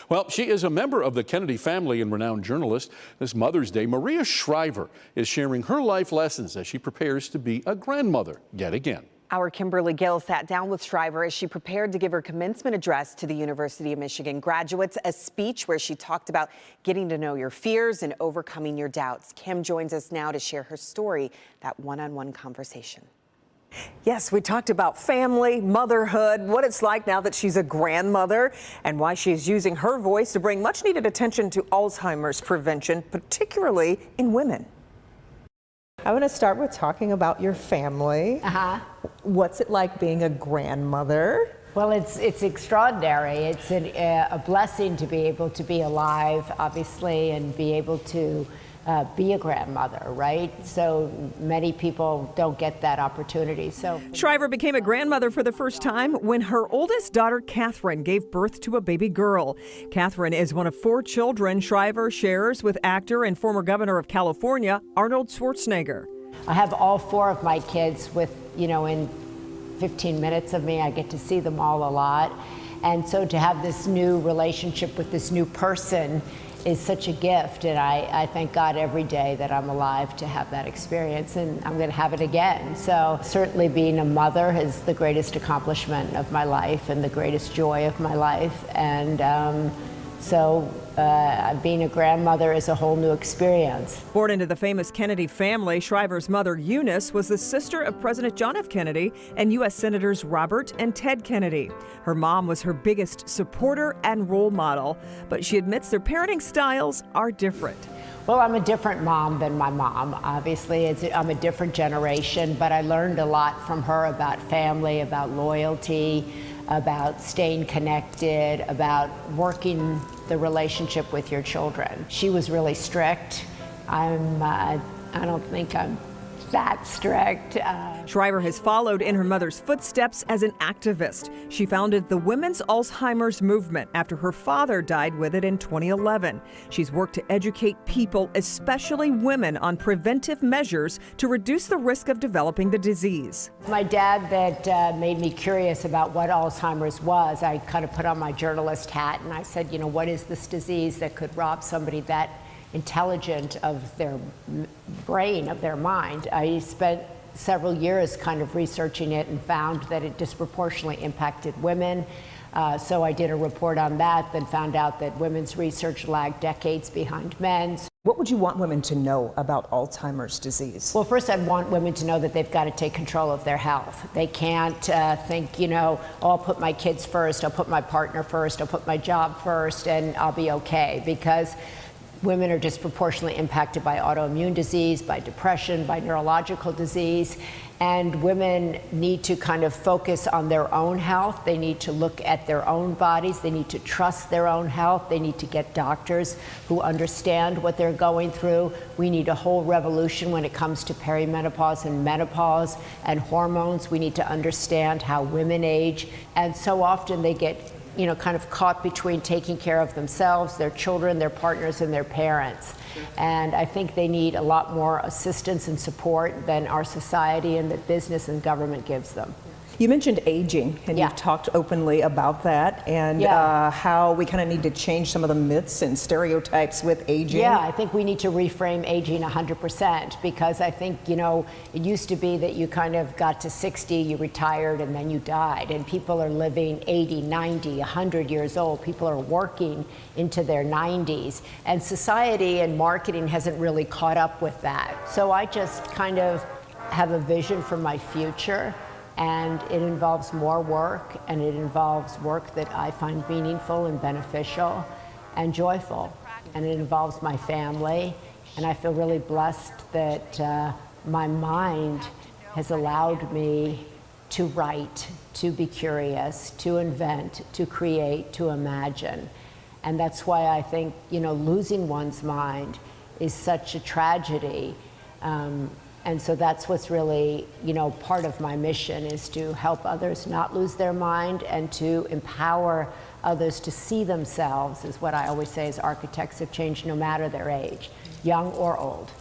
Well, she is a member of the Kennedy family and renowned journalist. This Mother's Day, Maria Shriver is sharing her life lessons as she prepares to be a grandmother yet again. Our Kimberly Gill sat down with Shriver as she prepared to give her commencement address to the University of Michigan graduates, a speech where she talked about getting to know your fears and overcoming your doubts. Kim joins us now to share her story, that one-on-one conversation. Yes, we talked about family, motherhood, what it's like now that she's a grandmother, and why she's using her voice to bring much needed attention to Alzheimer's prevention, particularly in women. I want to start with talking about your family. What's it like being a grandmother? Well, it's extraordinary. It's a blessing to be able to be alive, obviously, and be able to be a grandmother, right? So many people don't get that opportunity. So Shriver became a grandmother for the first time when her oldest daughter, Catherine, gave birth to a baby girl. Catherine is one of 4 children Shriver shares with actor and former governor of California, Arnold Schwarzenegger. I have all 4 of my kids with, in 15 minutes of me. I get to see them all a lot. And so to have this new relationship with this new person is such a gift, and I thank God every day that I'm alive to have that experience, and I'm going to have it again. So certainly being a mother is the greatest accomplishment of my life and the greatest joy of my life, and being a grandmother is a whole new experience. Born into the famous Kennedy family, Shriver's mother, Eunice, was the sister of President John F. Kennedy and U.S. Senators Robert and Ted Kennedy. Her mom was her biggest supporter and role model, but she admits their parenting styles are different. Well, I'm a different mom than my mom. Obviously, I'm a different generation, but I learned a lot from her about family, about loyalty, about staying connected, about working the relationship with your children. She was really strict. I don't think I'm that strict. Shriver has followed in her mother's footsteps as an activist. She founded the Women's Alzheimer's Movement after her father died with it in 2011. She's worked to educate people, especially women, on preventive measures to reduce the risk of developing the disease. My dad that made me curious about what Alzheimer's was. I kind of put on my journalist hat and I said, what is this disease that could rob somebody that intelligent of their brain, of their mind? I spent several years kind of researching it and found that it disproportionately impacted women. So I did a report on that, then found out that women's research lagged decades behind men's. What would you want women to know about Alzheimer's disease? Well, first I'd want women to know that they've got to take control of their health. They can't think, oh, I'll put my kids first, I'll put my partner first, I'll put my job first, and I'll be okay, because women are disproportionately impacted by autoimmune disease, by depression, by neurological disease, and women need to kind of focus on their own health. They need to look at their own bodies. They need to trust their own health. They need to get doctors who understand what they're going through. We need a whole revolution when it comes to perimenopause and menopause and hormones. We need to understand how women age, and so often they get kind of caught between taking care of themselves, their children, their partners, and their parents. And I think they need a lot more assistance and support than our society and that business and government gives them. You mentioned aging, and you've talked openly about that, and how we kind of need to change some of the myths and stereotypes with aging. Yeah, I think we need to reframe aging 100%, because I think, it used to be that you kind of got to 60, you retired, and then you died. And people are living 80, 90, 100 years old. People are working into their 90s. And society and marketing hasn't really caught up with that. So I just kind of have a vision for my future. And it involves more work, and it involves work that I find meaningful and beneficial and joyful. And it involves my family, and I feel really blessed that my mind has allowed me to write, to be curious, to invent, to create, to imagine. And that's why I think, losing one's mind is such a tragedy. And so that's what's really, part of my mission, is to help others not lose their mind and to empower others to see themselves as what I always say is architects of change, no matter their age, young or old.